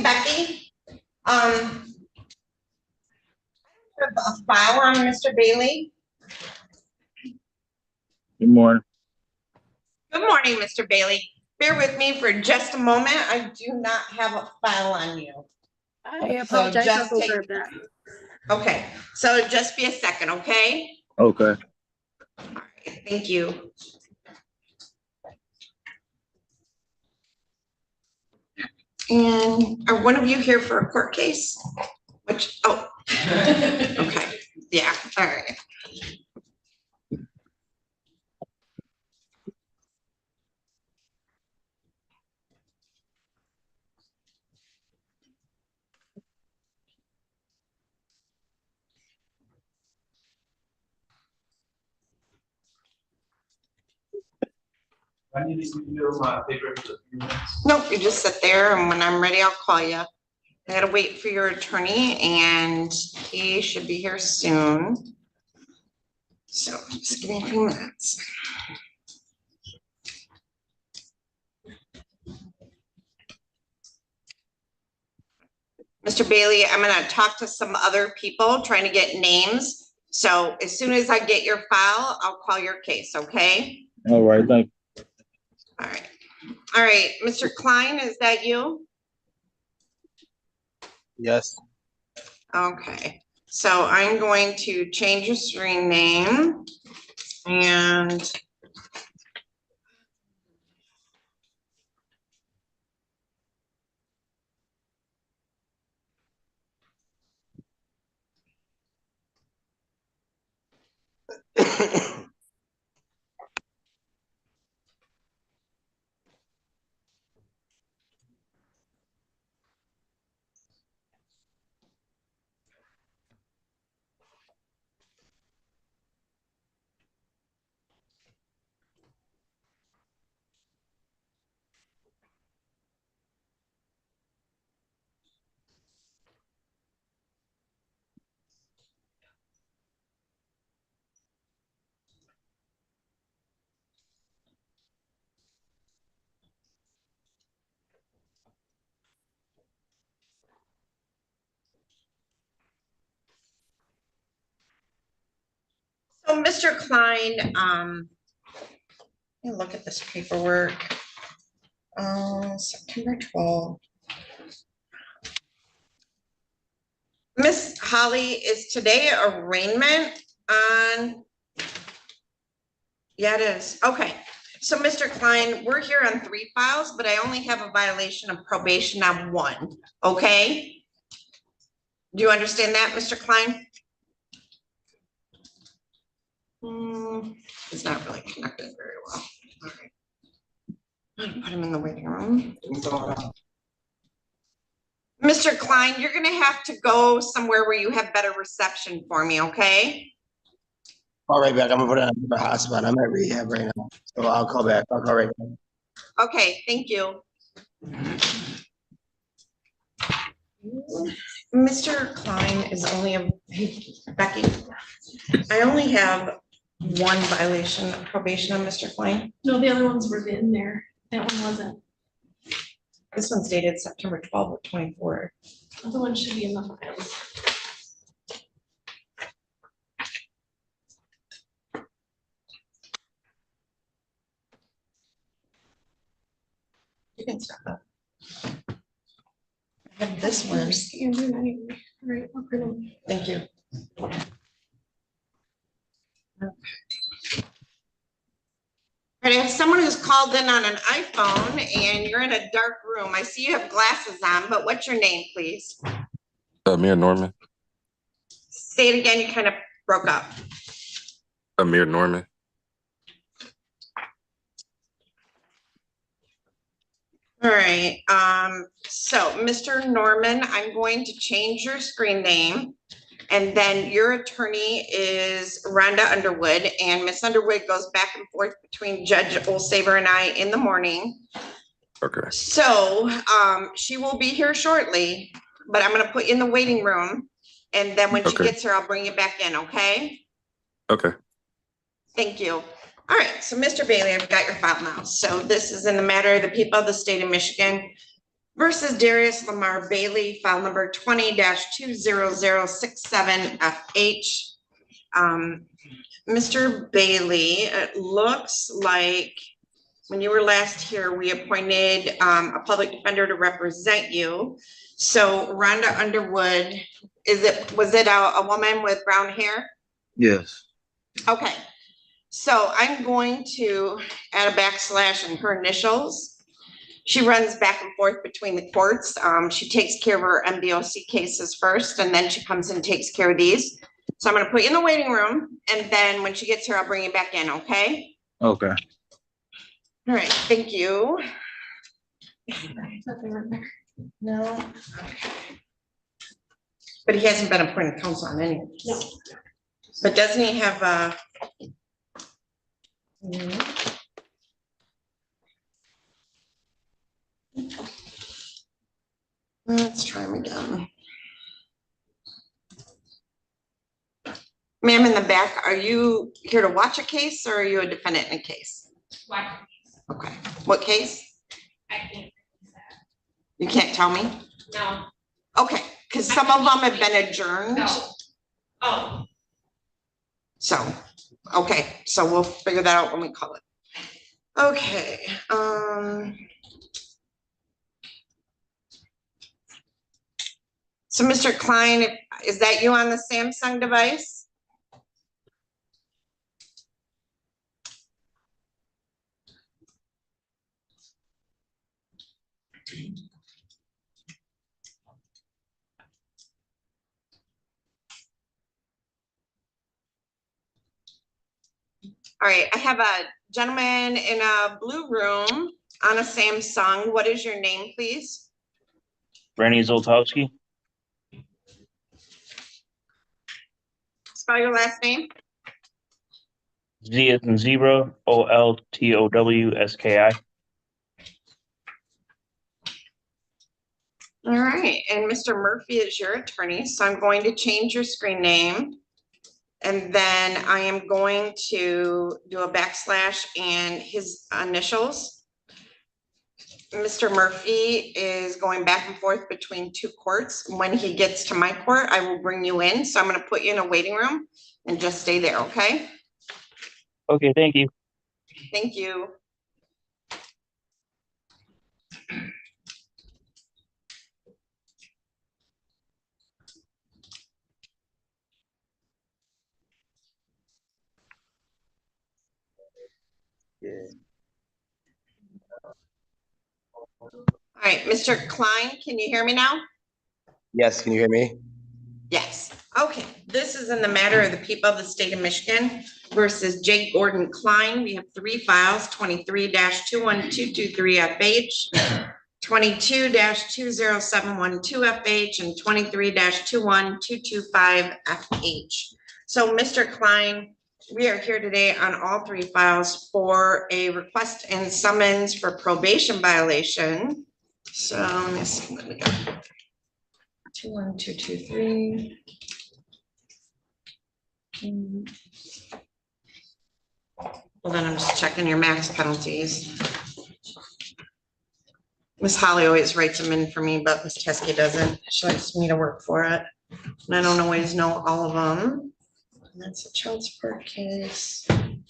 Okay, Becky. I have a file on Mr. Bailey. Good morning. Good morning, Mr. Bailey. Bear with me for just a moment. I do not have a file on you. I apologize. So I'll go grab that. Okay, so just be a second, okay? Okay. All right, thank you. And are one of you here for a court case? Which, oh, okay, yeah, all right. I need to give you my paper for a few minutes. Nope, you just sit there and when I'm ready, I'll call you. I gotta wait for your attorney and he should be here soon. So just give me a few minutes. Mr. Bailey, I'm gonna talk to some other people trying to get names. So as soon as I get your file, I'll call your case, okay? All right, thank you. All right. All right, Mr. Klein, is that you? Yes. Okay, so I'm going to change your screen name and so Mr. Klein, let me look at this paperwork. September 12th. Miss Holly, is today arraignment on? Yeah, it is. Okay. So Mr. Klein, we're here on 3 files, but I only have a violation of probation on 1. Okay? Do you understand that, Mr. Klein? It's not really connected very well. All right. Put him in the waiting room. Mr. Klein, you're gonna have to go somewhere where you have better reception for me, okay? All right, back. I'm gonna put it on the hotspot. I'm at rehab right now, so I'll call back. I'll call right back. Okay, thank you. Mr. Klein is only a, Becky, I only have 1 violation of probation on Mr. Klein. No, the other ones were in there. That one wasn't. This one's dated September 12th or 24th. The other one should be in the files. You can stop that. I have this one. Right, I'll print them. Thank you. All right, I have someone who's called in on an iPhone and you're in a dark room. I see you have glasses on, but what's your name, please? Amir Norman. Say it again, you kind of broke up. Amir Norman. All right, so Mr. Norman, I'm going to change your screen name. And then your attorney is Rhonda Underwood, and Miss Underwood goes back and forth between Judge Olsaver and I in the morning. Okay. So she will be here shortly, but I'm gonna put you in the waiting room. And then when she gets here, I'll bring you back in, okay? Okay. Thank you. All right, so Mr. Bailey, I've got your file now. So this is in the matter of the people of the state of Michigan versus Darius Lamar Bailey, file number 20-20067FH. Mr. Bailey, it looks like when you were last here, we appointed a public defender to represent you. So Rhonda Underwood, was it a woman with brown hair? Yes. Okay, so I'm going to add a backslash in her initials. She runs back and forth between the courts. She takes care of her MBOC cases first, and then she comes and takes care of these. So I'm gonna put you in the waiting room, and then when she gets here, I'll bring you back in, okay? Okay. All right, thank you. Nothing in there. No. But he hasn't been appointed counsel on any of these. No. But doesn't he have a? Let's try him again. Ma'am in the back, are you here to watch a case or are you a defendant in a case? Watch. Okay, what case? I can't. You can't tell me? No, Okay, because some of them have been adjourned. no. Oh, So, okay, so we'll figure that out when we call it. Okay, so Mr. Klein, is that you on the Samsung device? All right, I have a gentleman in a blue room on a Samsung. What is your name, please? Rennie Zoltowski. Spell your last name. Z as in zebra, Oltowski. All right, and Mr. Murphy is your attorney, so I'm going to change your screen name. And then I am going to do a backslash and his initials. Mr. Murphy is going back and forth between two courts. When he gets to my court, I will bring you in. So I'm gonna put you in a waiting room and just stay there, okay? Okay, thank you. Thank you. All right, Mr. Klein, can you hear me now? Yes, can you hear me? Yes. Okay, this is in the matter of the people of the state of Michigan versus Jake Gordon Klein. We have three files, 23-21223FH, 22-20712FH, and 23-21225FH. So Mr. Klein, we are here today on all three files for a request and summons for probation violation. So let me see what we got. 21223. Well, then I'm just checking your max penalties. Miss Holly always writes them in for me, but Miss Teskey doesn't. She likes me to work for it. And I don't always know all of them. And that's a child support case. And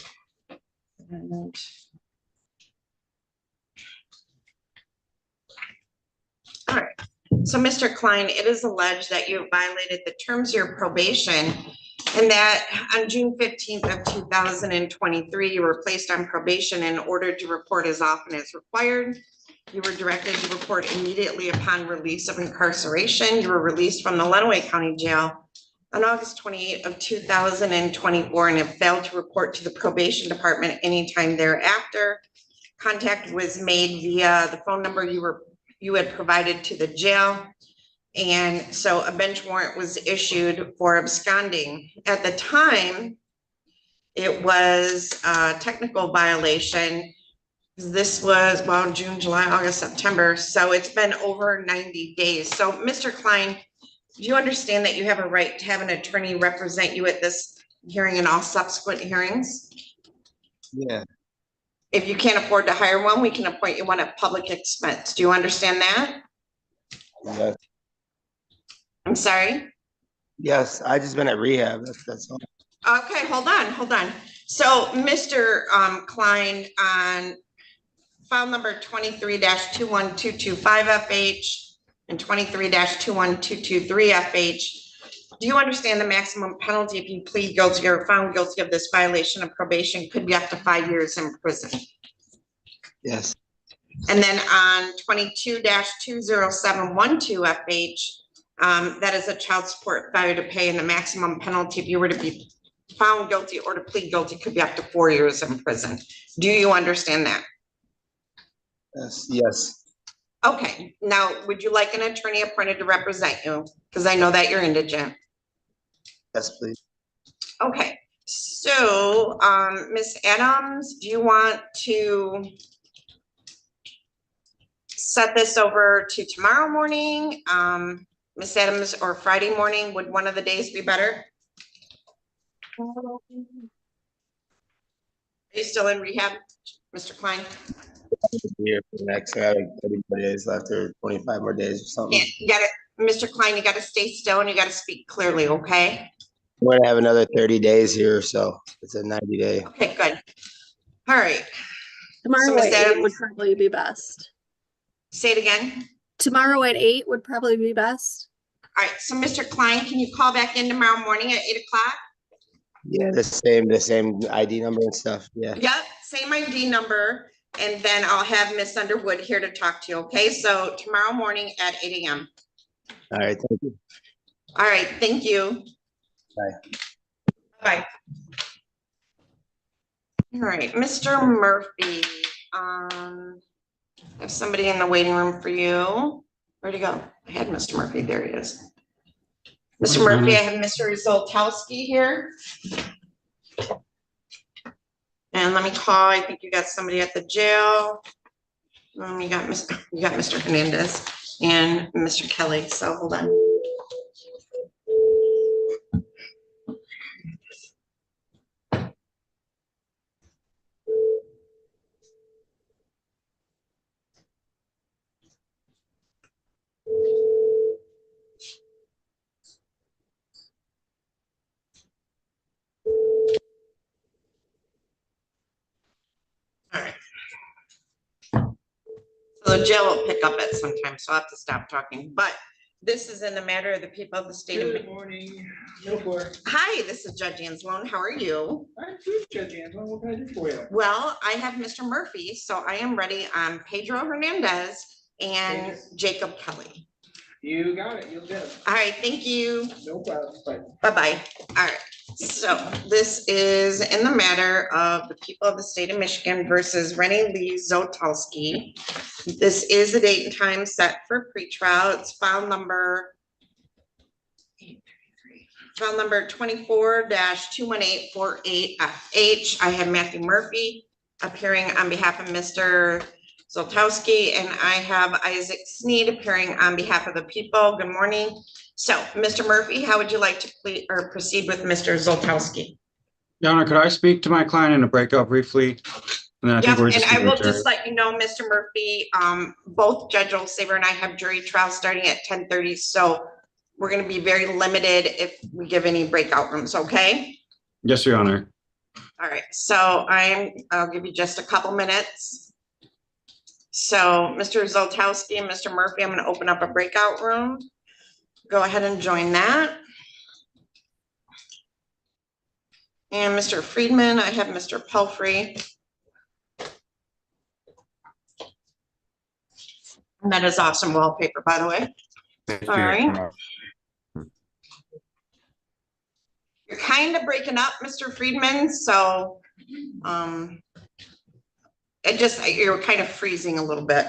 all right. So Mr. Klein, it is alleged that you violated the terms of your probation and that on June 15th of 2023, you were placed on probation and ordered to report as often as required. You were directed to report immediately upon release of incarceration. You were released from the Lenawee County Jail on August 28th of 2024 and have failed to report to the probation department anytime thereafter. Contact was made via the phone number you had provided to the jail. And so a bench warrant was issued for absconding. At the time, it was a technical violation. This was, well, June, July, August, September. So it's been over 90 days. So Mr. Klein, do you understand that you have a right to have an attorney represent you at this hearing and all subsequent hearings? Yeah, If you can't afford to hire one, we can appoint you one at public expense. Do you understand that? Yes, I'm sorry? yes, I just been at rehab, that's all. Okay, hold on. So, Mr. Klein, on file number 23-21225 FH and 23-21223 FH, do you understand the maximum penalty if you plead guilty or found guilty of this violation of probation could be up to 5 years in prison? Yes, And then on 22-20712 FH, that is a child support failure to pay, and the maximum penalty if you were to be found guilty or to plead guilty could be up to 4 years in prison. Do you understand that? yes. Okay, now, would you like an attorney appointed to represent you? Because I know that you're indigent. Yes, please. Okay, so, Ms. Adams, do you want to set this over to tomorrow morning? Ms. Adams, or Friday morning, would one of the days be better? Are you still in rehab, Mr. Klein? Here for the next, I have like 30 more days left, or 25 more days or something. Yeah, you gotta, Mr. Klein, you gotta stay still and you gotta speak clearly, okay? We're gonna have another 30 days here or so. It's a 90 day. Okay, good. All right, Tomorrow Ms. at 8 Adams- would probably be best. say it again. Tomorrow at 8 would probably be best. All right, so Mr. Klein, can you call back in tomorrow morning at 8 o'clock? Yeah, the same ID number and stuff. Yeah. Yep, same ID number, and then I'll have Miss Underwood here to talk to you, okay? So tomorrow morning at 8 AM. All right, thank you. All right, thank you. Bye. Bye. All right, Mr. Murphy, I have somebody in the waiting room for you. Where'd he go? I had Mr. Murphy, there he is. Mr. Murphy, I have Mr. Zoltowski here. And let me call, I think you got somebody at the jail. You got Mr. Hernandez and Mr. Kelly, so hold on. All right. So the jail will pick up at some time, so I'll have to stop talking, but this is in the matter of the people of the state of. Good morning. No for. Hi, this is Judge Anslone. How are you? I'm good, Judge Anton. What can I do for you? Well, I have Mr. Murphy, so I am ready on Pedro Hernandez and Jacob Kelly. You got it. You'll get it. All right, thank you. No problem. Bye. Bye-bye. All right, so this is in the matter of the people of the state of Michigan versus Rennie Lee Zotowski. This is the date and time set for pretrial. It's file number 24-21848FH. I have Matthew Murphy appearing on behalf of Mr. Zoltowski, and I have Isaac Sneed appearing on behalf of the people. Good morning. So, Mr. Murphy, how would you like to proceed with Mr. Zoltowski? Your Honor, could I speak to my client in a breakout briefly? And then I think Yep, we're and just I gonna will adjourn. just let you know, Mr. Murphy, both Judge Olsaver and I have jury trials starting at 10:30, so we're gonna be very limited if we give any breakout rooms, okay? Yes, Your Honor. All right, so I'll give you just a couple minutes. So, Mr. Zoltowski and Mr. Murphy, I'm gonna open up a breakout room. Go ahead and join that. And Mr. Friedman, I have Mr. Pelfrey. And that is awesome wallpaper, by the way. All right. You're kind of breaking up, Mr. Friedman, so you're kind of freezing a little bit.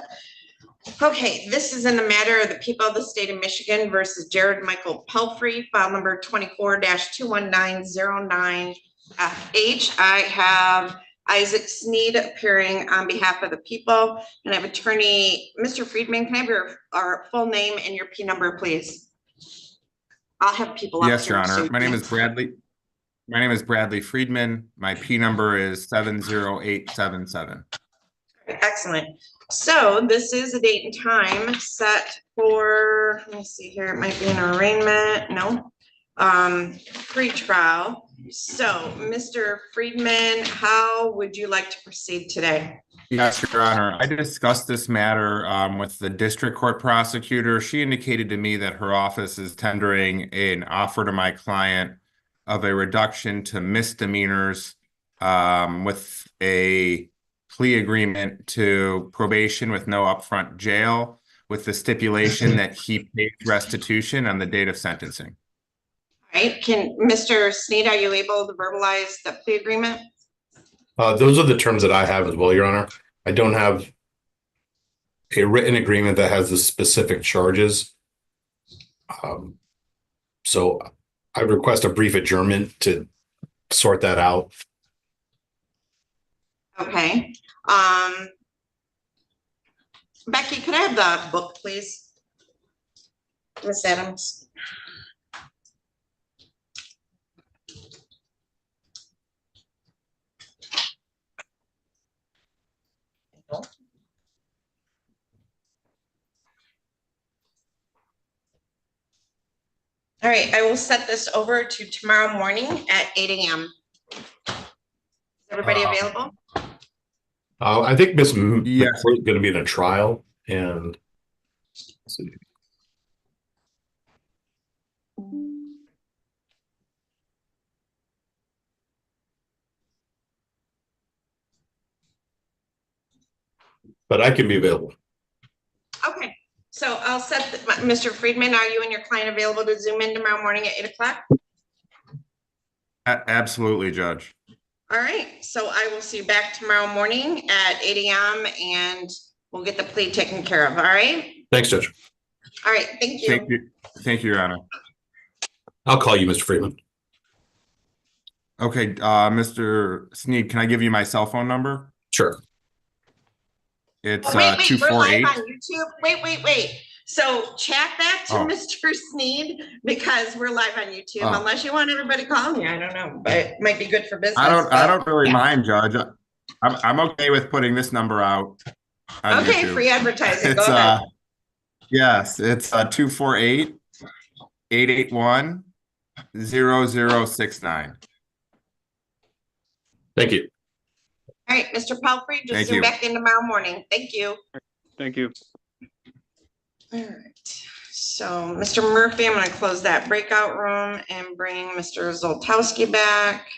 Okay, this is in the matter of the people of the state of Michigan versus Jared Michael Pelfrey, file number 24-21909FH. I have Isaac Sneed appearing on behalf of the people, and I have attorney, Mr. Friedman, can I have our full name and your P number, please? I'll have people up Yes, Your here, Honor. so My name you is Bradley. My name is Bradley Friedman. My P number is 70877. Excellent. So this is a date and time set for, let me see here, it might be an arraignment, no. Pre-trial. So, Mr. Friedman, how would you like to proceed today? Yes, Your Honor. I discussed this matter with the district court prosecutor. She indicated to me that her office is tendering an offer to my client of a reduction to misdemeanors with a plea agreement to probation with no upfront jail, with the stipulation that he pays restitution on the date of sentencing. All right, can, Mr. Sneed, are you able to verbalize the plea agreement? Those are the terms that I have as well, Your Honor. I don't have a written agreement that has the specific charges. So I request a brief adjournment to sort that out. Okay. Becky, could I have the book, please? Miss Adams. All right, I will set this over to tomorrow morning at 8 a.m. Is everybody available? I think Ms. Yes. McCoy is going to be in a trial, and let's see. But I can be available. Okay, so I'll set, Mr. Friedman, are you and your client available to Zoom in tomorrow morning at 8 o'clock? Absolutely, Judge. All right, so I will see you back tomorrow morning at 8 a.m. and we'll get the plea taken care of, all right? Thanks, Judge. All right, thank you. Thank you. Thank you, Your Honor. I'll call you, Mr. Freeman. Okay, Mr. Sneed, can I give you my cell phone number? Sure. It's Oh, wait, we're live 248. on YouTube. Wait. So chat that to Oh. Mr. Sneed because we're live on YouTube, Oh. unless you want everybody calling you. I don't know, but it might be good for business. I don't really yeah. mind, Judge. I'm okay with putting this number out on Okay, YouTube. free advertising. Go It's ahead. yes, it's 248-881-0069. Thank you. All right, Mr. Palfrey, just Thank zoom you. back in tomorrow morning. Thank you. Thank you. All right, so Mr. Murphy, I'm gonna close that breakout room and bring Mr. Zoltowski back.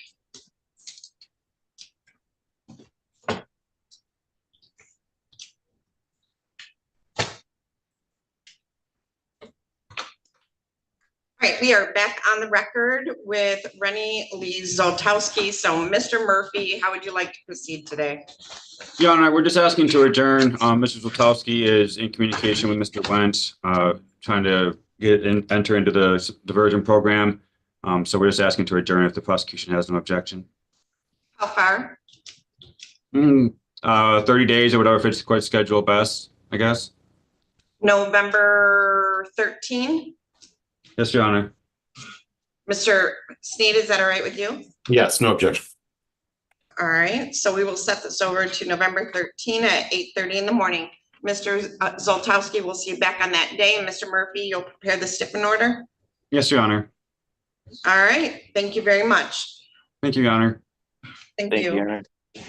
All right, we are back on the record with Rennie Lee Zoltowski. So Mr. Murphy, how would you like to proceed today? Your Honor, we're just asking to adjourn. Mr. Zlotowski is in communication with Mr. Wentz, trying to enter into the diversion program. So we're just asking to adjourn if the prosecution has no objection. How far? 30 days or whatever fits the court schedule best, I guess. November 13? Yes, Your Honor. Mr. Sneed, is that all right with you? Yes, no objection. All right, so we will set this over to November 13 at 8:30 in the morning. Mr. Zoltowski, we'll see you back on that day. And Mr. Murphy, you'll prepare the stiffen order. Yes, Your Honor. All right, thank you very much. Thank you, Your Honor. Thank Thank you. you, Your Honor. All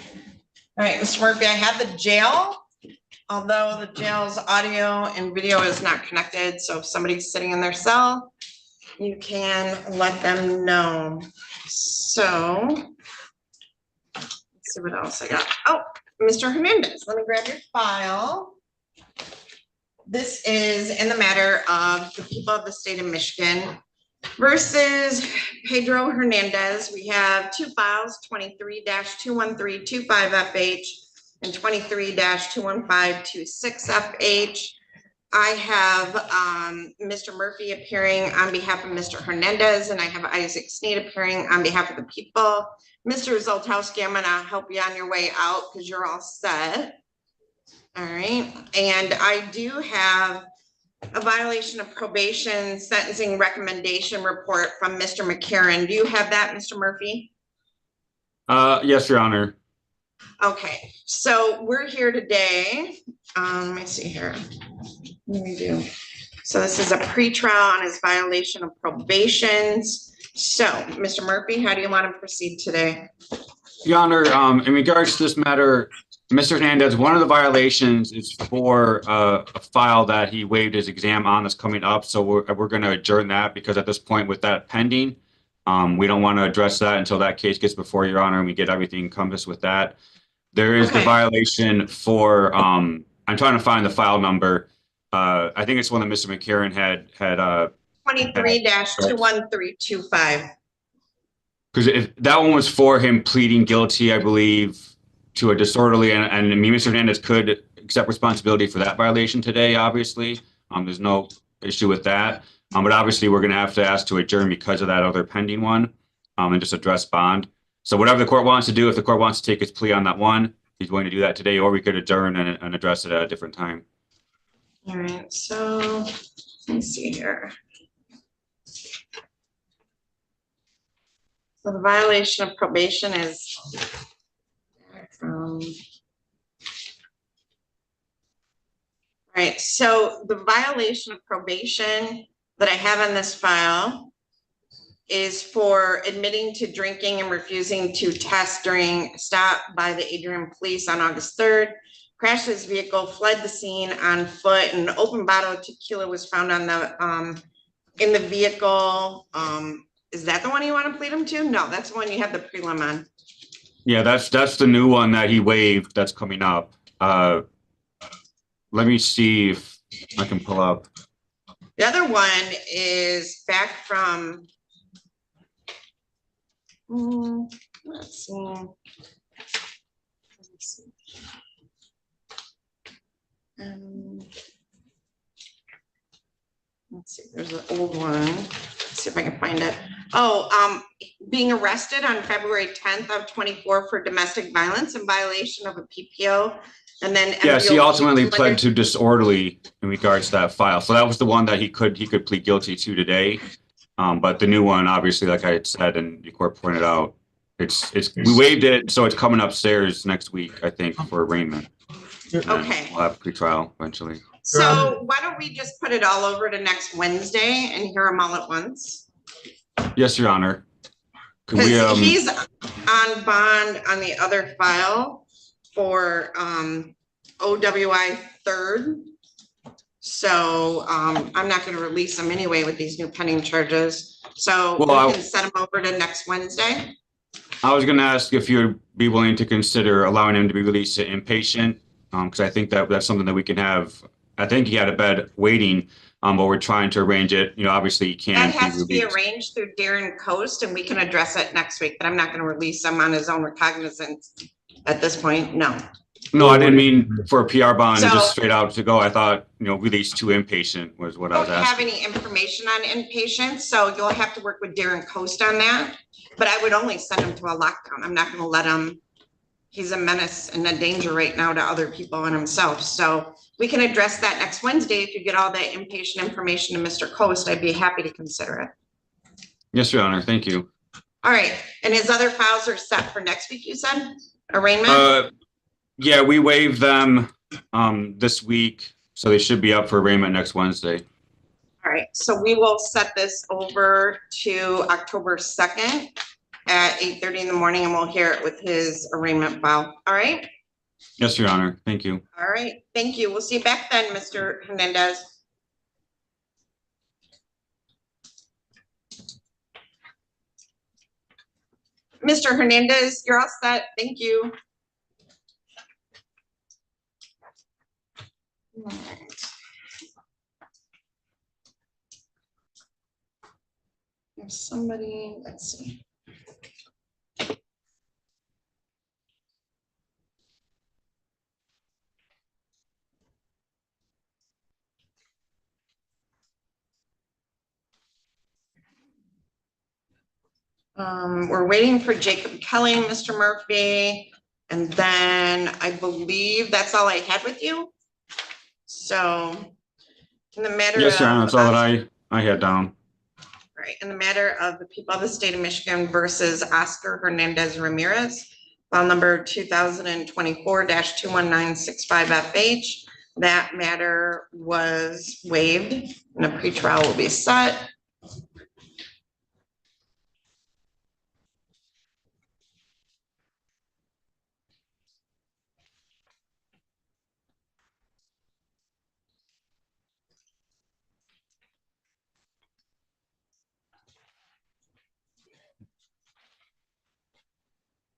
right, Mr. Murphy, I have the jail, although the jail's audio and video is not connected. So if somebody's sitting in their cell, you can let them know. So let's see what else I got. Oh, Mr. Hernandez, let me grab your file. This is in the matter of the people of the state of Michigan versus Pedro Hernandez. We have two files, 23-21325FH and 23-21526FH. I have Mr. Murphy appearing on behalf of Mr. Hernandez, and I have Isaac Sneed appearing on behalf of the people. Mr. Zoltowski, I'm gonna help you on your way out because you're all set. All right, and I do have a violation of probation sentencing recommendation report from Mr. McCarron. Do you have that, Mr. Murphy? Yes, Your Honor. Okay, so we're here today. Let me see here. What do we do? So this is a pretrial on his violation of probations. So, Mr. Murphy, how do you want to proceed today? Your Honor, in regards to this matter, Mr. Hernandez, one of the violations is for a file that he waived his exam on that's coming up. So we're going to adjourn that because at this point with that pending, we don't want to address that until that case gets before Your Honor and we get everything encompassed with that. There is the Okay. violation for, I'm trying to find the file number. I think it's one that Mr. McCarron had 23-21325. because if that one was for him pleading guilty, I believe, to a disorderly, and I mean, Mr. Hernandez could accept responsibility for that violation today, obviously. There's no issue with that. But obviously, we're going to have to ask to adjourn because of that other pending one and just address bond. So whatever the court wants to do, if the court wants to take his plea on that one, he's going to do that today, or we could adjourn and address it at a different time. All right, so let me see here. So the violation of probation is from. Right, so the violation of probation that I have on this file is for admitting to drinking and refusing to test during a stop by the Adrian police on August 3rd. Crashed his vehicle, fled the scene on foot, and an open bottle of tequila was found on the in the vehicle. Is that the one you want to plead him to? No, that's the one you have the prelim on. Yeah, that's the new one that he waived that's coming up. Let me see if I can pull up. The other one is back from, let's see. Let's see, there's an old one. Let's see if I can find it. Oh, being arrested on February 10th of 24 for domestic violence in violation of a PPO. And then Yes, he ultimately pled to disorderly in regards to that file. So that was the one that he could plead guilty to today. But the new one, obviously, like I had said, and the court pointed out, we waived it, so it's coming upstairs next week, I think, for arraignment. Okay. We'll have pretrial eventually. So why don't we just put it all over to next Wednesday and hear them all at once? Yes, Your Honor. Could we, Because he's on bond on the other file for OWI 3rd. So I'm not going to release him anyway with these new pending charges. So we can set him over to next Wednesday. I was going to ask if you would be willing to consider allowing him to be released to inpatient, because I think that's something that we can have. I think he had a bed waiting, but we're trying to arrange it. You know, obviously he can't. That has to be arranged through Darren Coast, and we can address it next week. But I'm not going to release him on his own recognizance at this point. No. No, I didn't mean for a PR bond, So, just straight out to go. I thought, release to inpatient was what I was don't have asking. any information on inpatient, so you'll have to work with Darren Coast on that. But I would only send him to a lockdown. I'm not going to let him. He's a menace and a danger right now to other people and himself. So we can address that next Wednesday. If you get all that inpatient information to Mr. Coast, I'd be happy to consider it. Yes, Your Honor. Thank you. All right. And his other files are set for next week, you said? Arraignment? Yeah, we waived them this week, so they should be up for arraignment next Wednesday. All right. So we will set this over to October 2nd at 8:30 in the morning, and we'll hear it with his arraignment file. All right. Yes, Your Honor. Thank you. All right. Thank you. We'll see you back then, Mr. Hernandez. Mr. Hernandez, you're all set. Thank you. All right. There's somebody, let's see. We're waiting for Jacob Kelly, Mr. Murphy, and then I believe that's all I had with you. So in the matter Yes, Your Honor. of, That's all that I had down. right, in the matter of the people of the state of Michigan versus Oscar Hernandez Ramirez, file number 2024-21965FH. that matter was waived and a pretrial will be set.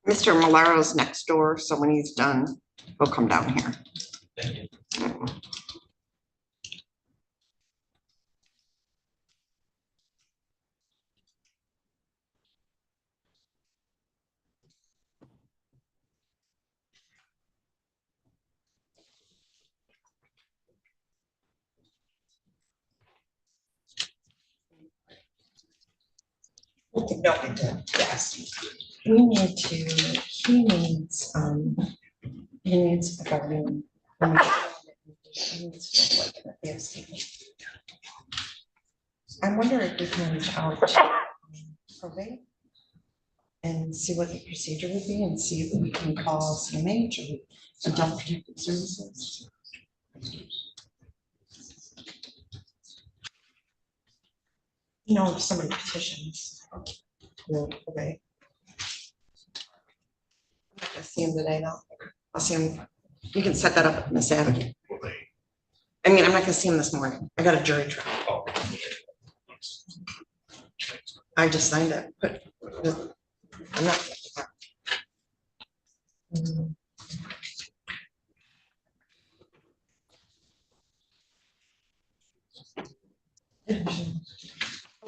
Mr. Malaro's next door, so when he's done, he'll come down here. No, I did, yes. We need to, he needs a government. He needs like an AFC. I wonder if we can reach out to probate and see what the procedure would be and see if we can call CMH or Adult Protective Services. You know, if somebody petitions. Okay. I'm not gonna see him today though. I'll see him. You can set that up, Miss Adam. I mean, I'm not gonna see him this morning. I got a jury trial. I just signed it, but I'm not.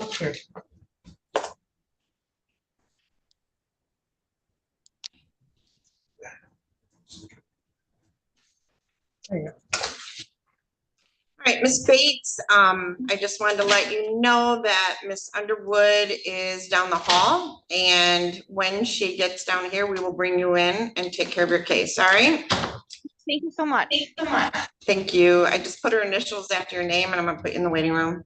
Okay. There you go. All right, Miss Bates, I just wanted to let you know that Miss Underwood is down the hall, and when she gets down here, we will bring you in and take care of your case, all right? Thank you so much. Thank you. I just put her initials after your name, and I'm gonna put you in the waiting room.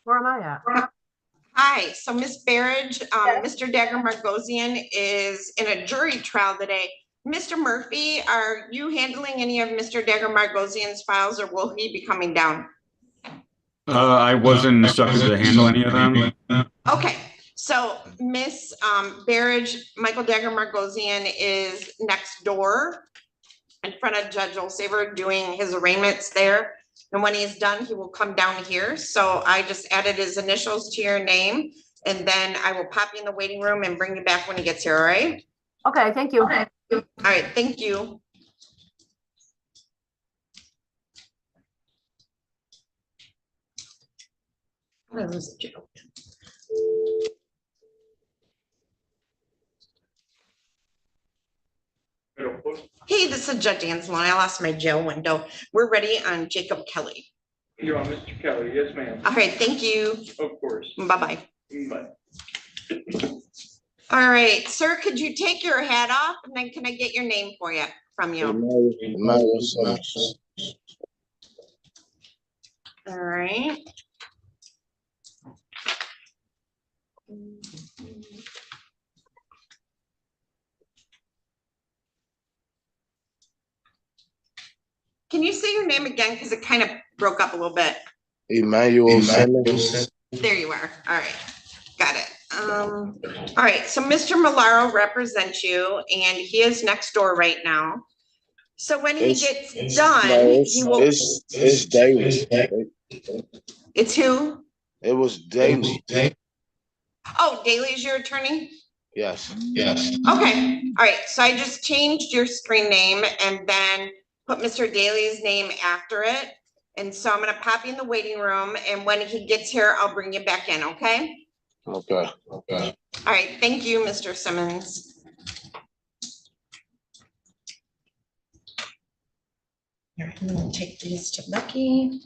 Where am I at? Hi, so Miss Barrage, Mr. Dagger Margosian is in a jury trial today. Mr. Murphy, are you handling any of Mr. Dagger Margosian's files, or will he be coming down? I wasn't instructed to handle any of them. Okay, so Miss Barrage, Michael Dagger Margosian is next door in front of Judge Olsaver doing his arraignments there. And when he's done, he will come down here. So I just added his initials to your name, and then I will pop you in the waiting room and bring you back when he gets here, all right? Okay, thank you. All right, thank you. Where was it, Joe? Hey, this is Judge Anselone. I lost my jail window. We're ready on Jacob Kelly. You're on Mr. Kelly, yes, ma'am. All right, thank you. Of course. Bye-bye. Bye. All right, sir, could you take your hat off and then can I get your name for you, from you? All right. Can you say your name again? Because it kind of broke up a little bit. Emmanuel Simmons. There you are. All right. Got it. All right. So Mr. Malaro represents you and he is next door right now. So when he gets done, he will. It's Daily. It's who? It was Daily. Oh, Daly's your attorney? Yes. Okay. All right. So I just changed your screen name and then put Mr. Daly's name after it. And so I'm going to pop you in the waiting room. And when he gets here, I'll bring you back in. Okay. Okay. All right. Thank you, Mr. Simmons. Here, I'm going to take these to Becky.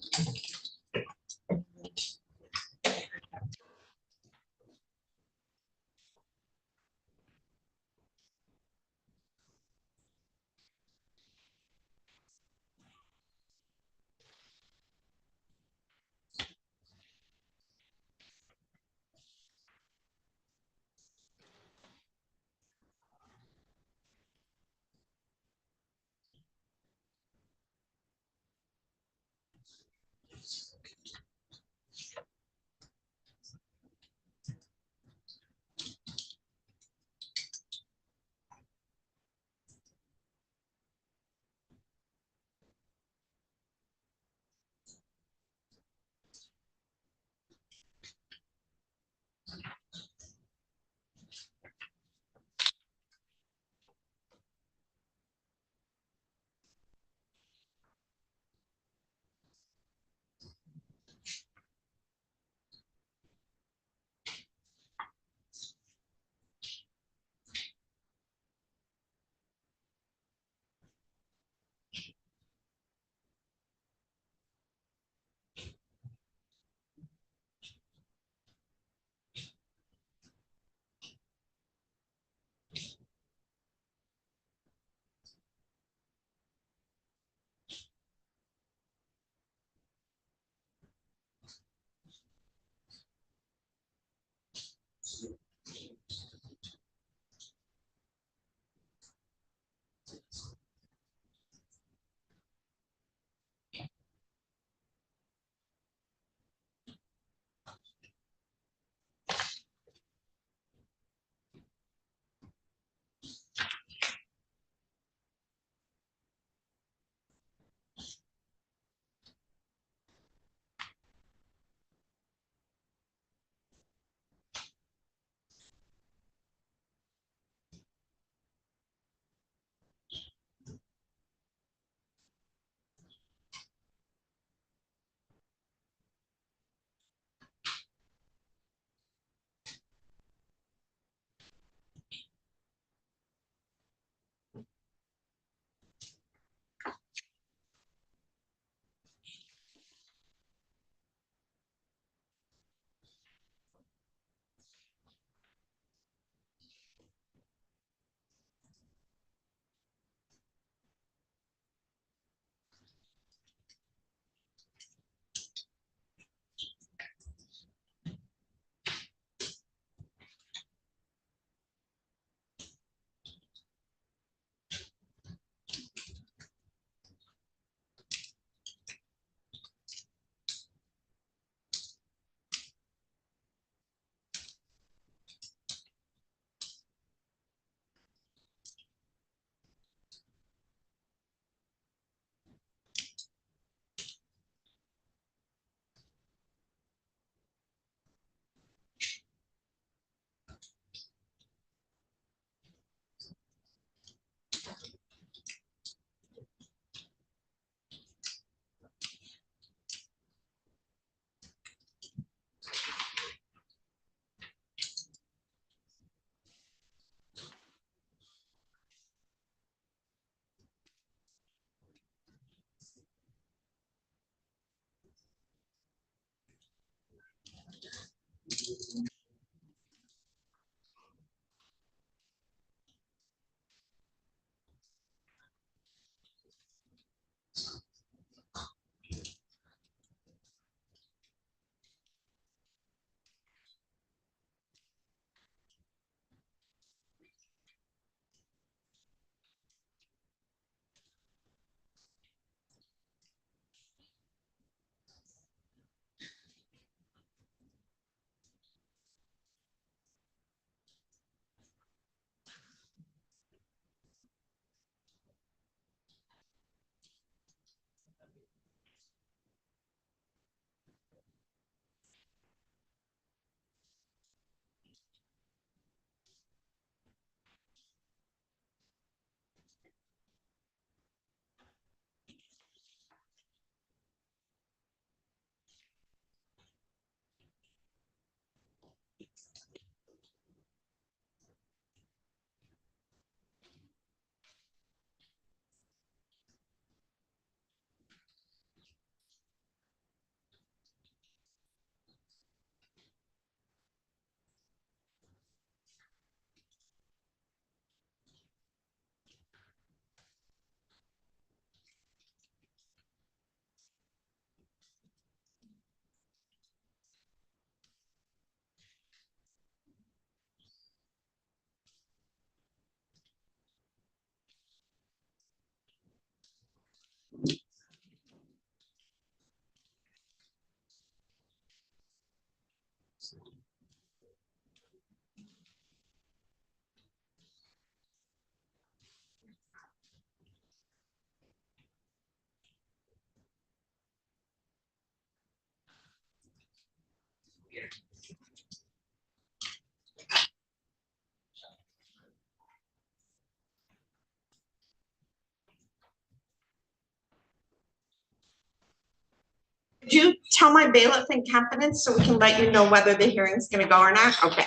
Could you tell my bailiff in confidence so we can let you know whether the hearing's gonna go or not? Okay.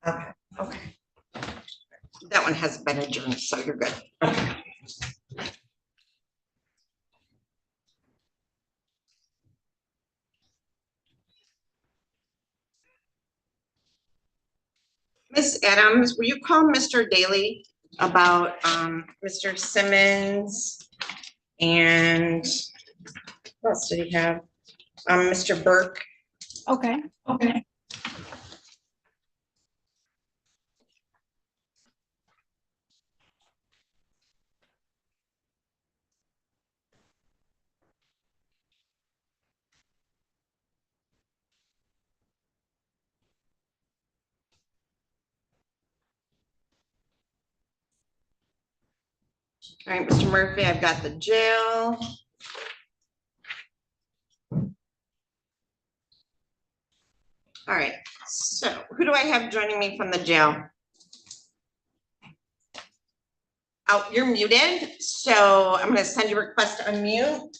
Okay, okay. That one hasn't been adjourned, so you're good. Miss Adams, will you call Mr. Daly about Mr. Simmons and what else did he have? Mr. Burke. Okay. Okay. All right, Mr. Murphy, I've got the jail. All right, so who do I have joining me from the jail? Oh, you're muted, so I'm gonna send you a request to unmute.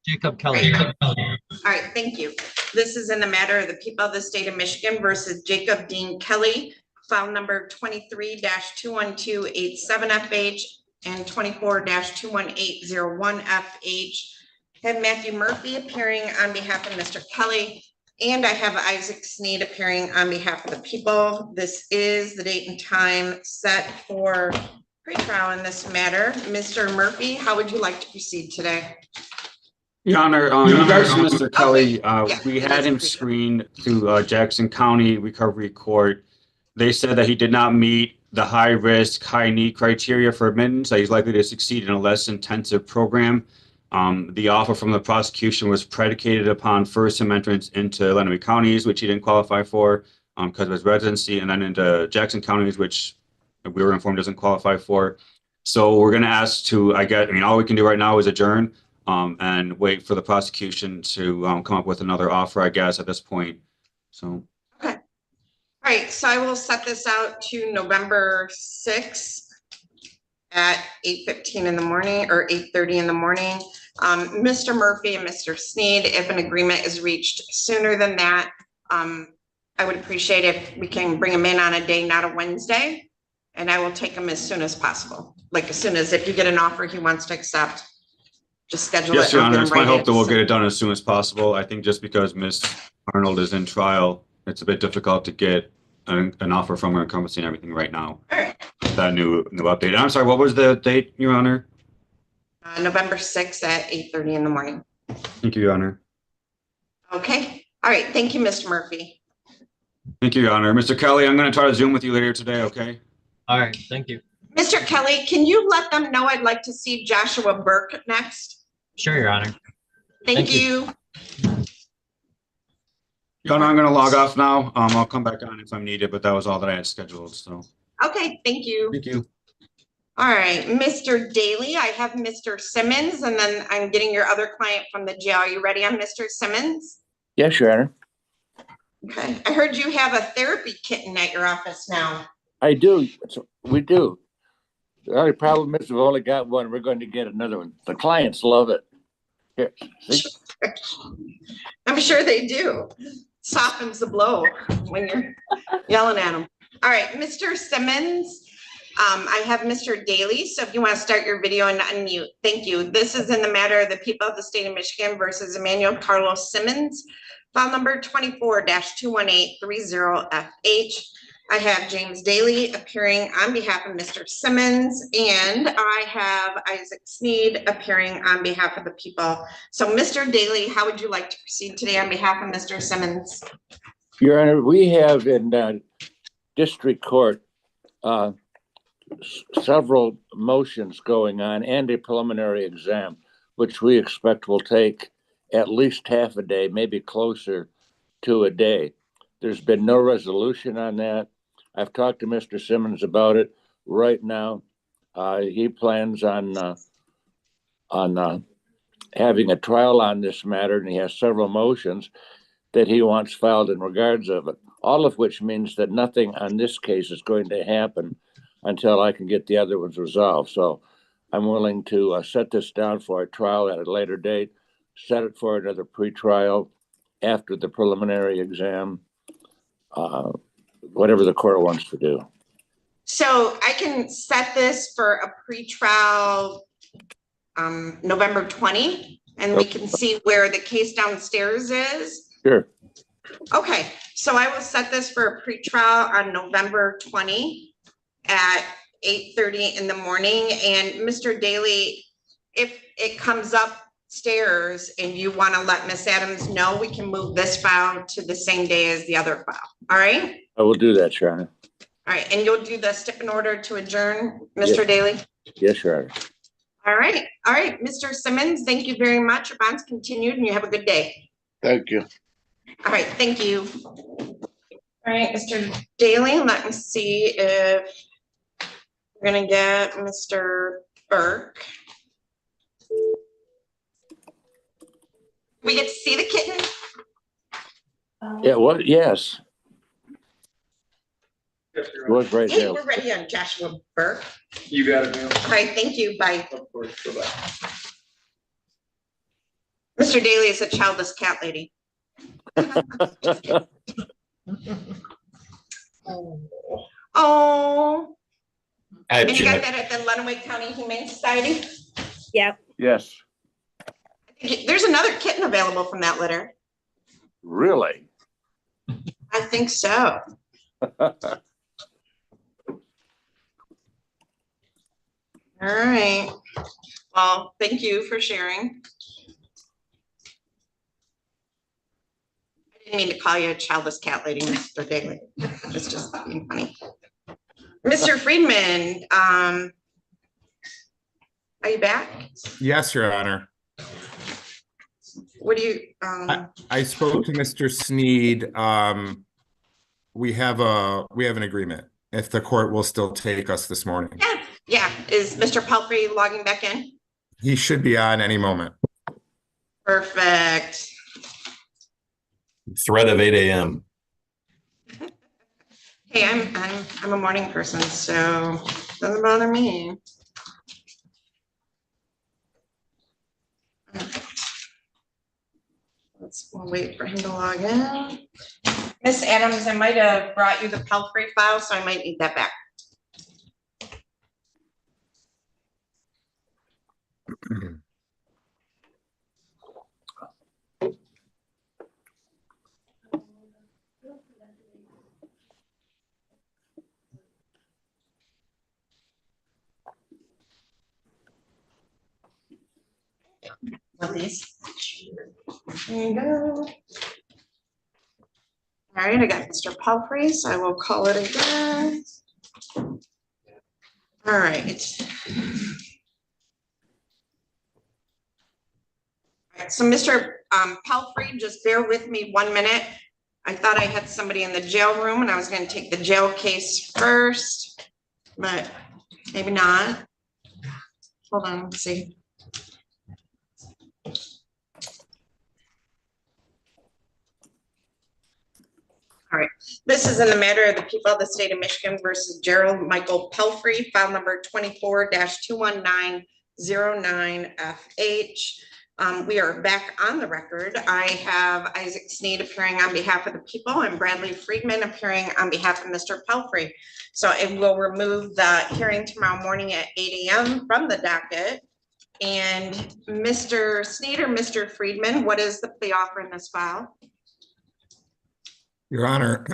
Jacob Kelly. All right, thank you. This is in the matter of the people of the state of Michigan versus Jacob Dean Kelly, file number 23-21287FH and 24-21801FH. Have Matthew Murphy appearing on behalf of Mr. Kelly, and I have Isaac Sneed appearing on behalf of the people. This is the date and time set for pretrial in this matter. Mr. Murphy, how would you like to proceed today? Your Honor, in regards to Mr. Kelly, Yeah, we it had is him pre-trial. screened through Jackson County Recovery Court. They said that he did not meet the high risk, high need criteria for admittance, that he's likely to succeed in a less intensive program. The offer from the prosecution was predicated upon first him entrance into Lenawee counties, which he didn't qualify for because of his residency, and then into Jackson counties, which we were informed doesn't qualify for. So we're going to ask to, all we can do right now is adjourn and wait for the prosecution to come up with another offer, I guess, at this point. So. Okay. All right, so I will set this out to November 6th at 8:15 in the morning or 8:30 in the morning. Mr. Murphy and Mr. Sneed, if an agreement is reached sooner than that, I would appreciate if we can bring him in on a day, not a Wednesday. And I will take him as soon as possible. Like as soon as if you get an offer he wants to accept, just schedule it. Yes, Your I'll get Honor, him it's my right hope in. that we'll get it done as soon as possible. I think just because Ms. Arnold is in trial, it's a bit difficult to get an offer from her encompassing everything right now. All right. That new update. I'm sorry, what was the date, Your Honor? November 6th at 8:30 in the morning. Thank you, Your Honor. Okay. All right. Thank you, Mr. Murphy. Thank you, Your Honor. Mr. Kelly, I'm going to try to Zoom with you later today, okay? All right, thank you. Mr. Kelly, can you let them know I'd like to see Joshua Burke next? Sure, Your Honor. Thank Thank you. Your Honor, I'm going to log off now. I'll come back on if I'm needed, but that was all that I had scheduled, so. Okay, thank you. Thank you. All right, Mr. Daly, I have Mr. Simmons, and then I'm getting your other client from the jail. Are you ready on Mr. Simmons? Yes, Your Honor. Okay, I heard you have a therapy kitten at your office now. I do. We do. The only problem is we've only got one. We're going to get another one. The clients love it. Here, see? I'm sure they do. Softens the blow when you're yelling at them. All right, Mr. Simmons, I have Mr. Daly. So if you want to start your video and unmute, thank you. This is in the matter of the people of the state of Michigan versus Emmanuel Carlos Simmons, file number 24-21830FH. I have James Daly appearing on behalf of Mr. Simmons, and I have Isaac Sneed appearing on behalf of the people. So Mr. Daly, how would you like to proceed today on behalf of Mr. Simmons? Your Honor, we have in district court several motions going on and a preliminary exam, which we expect will take at least half a day, maybe closer to a day. There's been no resolution on that. I've talked to Mr. Simmons about it. Right now, he plans on having a trial on this matter, and he has several motions that he wants filed in regards of it, all of which means that nothing on this case is going to happen until I can get the other ones resolved. So I'm willing to set this down for a trial at a later date, set it for another pretrial after the preliminary exam, whatever the court wants to do. So I can set this for a pretrial November 20, and we can see where the case downstairs is. Sure. Okay, so I will set this for a pretrial on November 20 at 8:30 in the morning. And Mr. Daly, if it comes upstairs and you want to let Miss Adams know, we can move this file to the same day as the other file. All right? I will do that, Your Honor. All right, and you'll do the stip in order to adjourn, Mr. Daly? Yes, Your Honor. All right, Mr. Simmons, thank you very much. Your bond's continued, and you have a good day. Thank you. All right, thank you. All right, Mr. Daly, let me see if we're gonna get Mr. Burke. We get to see the kitten? Yeah, what? Yes. Yes, It Your Honor. was right Hey, there. we're ready on Joshua Burke. You got it, ma'am. All right, thank you, bye. Of course, bye-bye. Mr. Daly is a childless cat lady. Oh, and you got that at the Lenawee County Humane Society? Yep. Yes. There's another kitten available from that litter. Really? I think so. All right. Well, thank you for sharing. I didn't mean to call you a childless cat lady, Mr. Daly. It's just being funny. Mr. Friedman, are you back? Yes, Your Honor. What do you, I spoke to Mr. Sneed. We have an agreement if the court will still take us this morning. yeah, is Mr. Pelfrey logging back in? He should be on any moment. Perfect. Threat of 8 a.m. Hey, I'm a morning person, so doesn't bother me. We'll wait for him to log in. Miss Adams, I might have brought you the Pelfrey file, so I might need that back. One of these. There you go. All right, I got Mr. Pelfrey, so I will call it again. All right. All right, so Mr. Pelfrey, just bear with me 1 minute. I thought I had somebody in the jail room and I was going to take the jail case first, but maybe not. Hold on, let's see. All right, this is in the matter of the people of the state of Michigan versus Gerald Michael Pelfrey, file number 24-21909FH. We are back on the record. I have Isaac Sneed appearing on behalf of the people and Bradley Friedman appearing on behalf of Mr. Pelfrey. So it will remove the hearing tomorrow morning at 8 a.m. from the docket. And Mr. Sneed or Mr. Friedman, what is the plea offer in this file? Your Honor,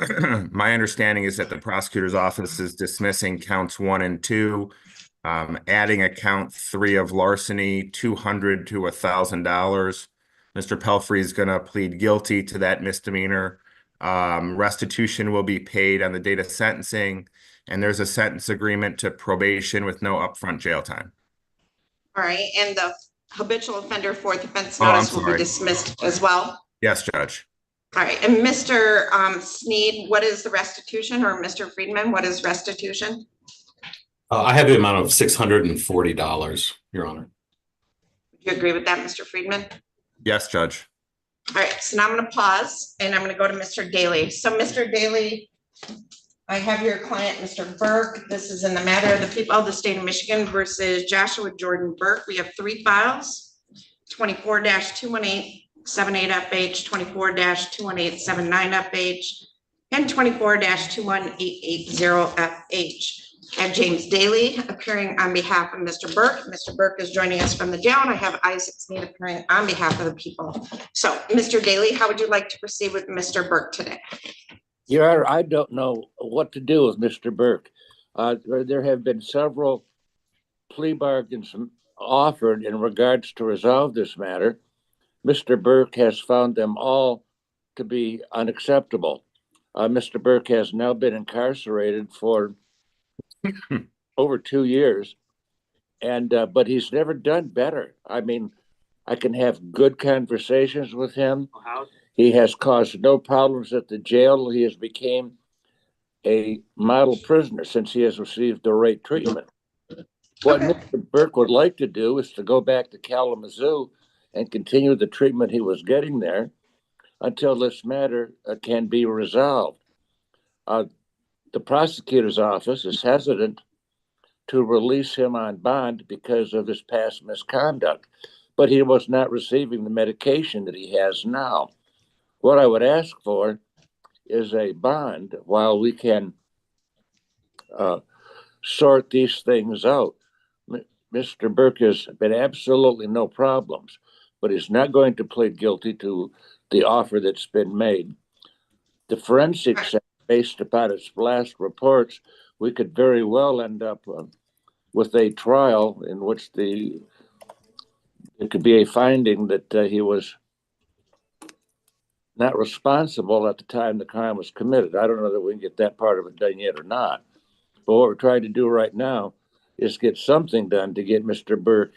my understanding is that the prosecutor's office is dismissing counts 1 and 2, adding a count 3 of larceny, $200 to $1,000. Mr. Pelfrey is going to plead guilty to that misdemeanor. Restitution will be paid on the date of sentencing, and there's a sentence agreement to probation with no upfront jail time. All right, and the habitual offender fourth offense Oh, I'm notice will be sorry. dismissed as well. Yes, Judge. All right, and Mr. Sneed, what is the restitution, or Mr. Friedman, what is restitution? I have the amount of $640, Your Honor. Do you agree with that, Mr. Friedman? Yes, Judge. All right, so now I'm gonna pause and I'm gonna go to Mr. Daly. So Mr. Daly, I have your client, Mr. Burke. This is in the matter of the people of the state of Michigan versus Joshua Jordan Burke. We have 3 files, 24-21878FH, 24-21879FH, and 24-21880FH. I have James Daly appearing on behalf of Mr. Burke. Mr. Burke is joining us from the jail, and I have Isaac Sneed appearing on behalf of the people. So, Mr. Daly, how would you like to proceed with Mr. Burke today? Your Honor, I don't know what to do with Mr. Burke. There have been several plea bargains offered in regards to resolve this matter. Mr. Burke has found them all to be unacceptable. Mr. Burke has now been incarcerated for over 2 years, and but he's never done better. I mean, I can have good conversations with him. He has caused no problems at the jail. He has become a model prisoner since he has received the right treatment. What Mr. Burke would like to do is to go back to Kalamazoo and continue the treatment he was getting there until this matter can be resolved. The prosecutor's office is hesitant to release him on bond because of his past misconduct, but he was not receiving the medication that he has now. What I would ask for is a bond while we can sort these things out. Mr. Burke has been absolutely no problems, but he's not going to plead guilty to the offer that's been made. The forensics, based upon its last reports, we could very well end up with a trial in which it could be a finding that he was not responsible at the time the crime was committed. I don't know that we can get that part of it done yet or not. But what we're trying to do right now is get something done to get Mr. Burke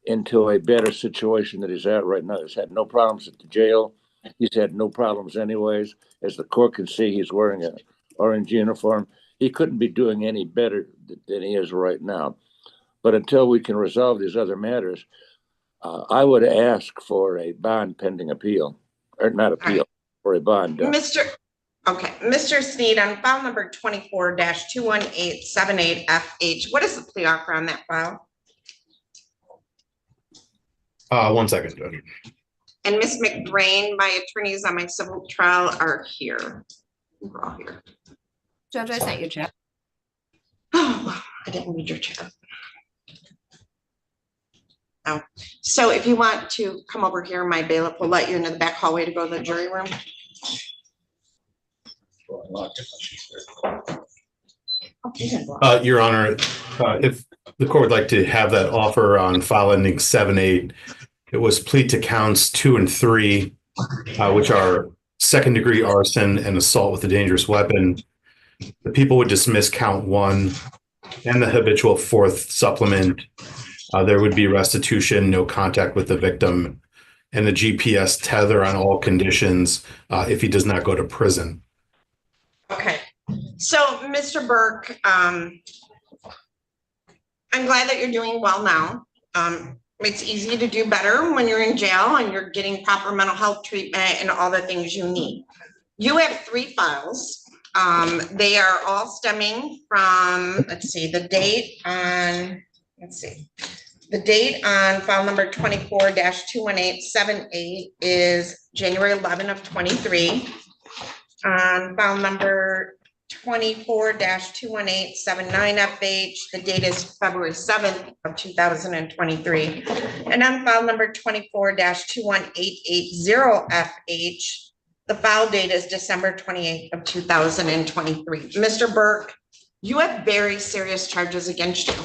into a better situation that he's at right now. He's had no problems at the jail. He's had no problems anyways. As the court can see, he's wearing an orange uniform. He couldn't be doing any better than he is right now. But until we can resolve these other matters, I would ask for a bond pending appeal, or not appeal, for a bond. Mr. Sneed, on file number 24-21878FH, what is the plea offer on that file? 1 second, Judge. And Ms. McBrain, my attorneys on my civil trial are here. We're all here. Judge, I sent you a chat. Oh, I didn't read your chat. Oh, so if you want to come over here, my bailiff will let you into the back hallway to go to the jury room. Your Honor, if the court would like to have that offer on file ending 7-8, it was plead to counts 2 and 3, which are second-degree arson and assault with a dangerous weapon. The people would dismiss count 1 and the habitual fourth supplement. There would be restitution, no contact with the victim, and the GPS tether on all conditions if he does not go to prison. Okay, so Mr. Burke, I'm glad that you're doing well now. It's easy to do better when you're in jail and you're getting proper mental health treatment and all the things you need. You have 3 files. They are all stemming from, the date on file number 24-21878 is January 11 of 23. On file number 24-21879FH, the date is February 7th of 2023. And on file number 24-21880FH, The file date is December 28th of 2023. Mr. Burke, you have very serious charges against you,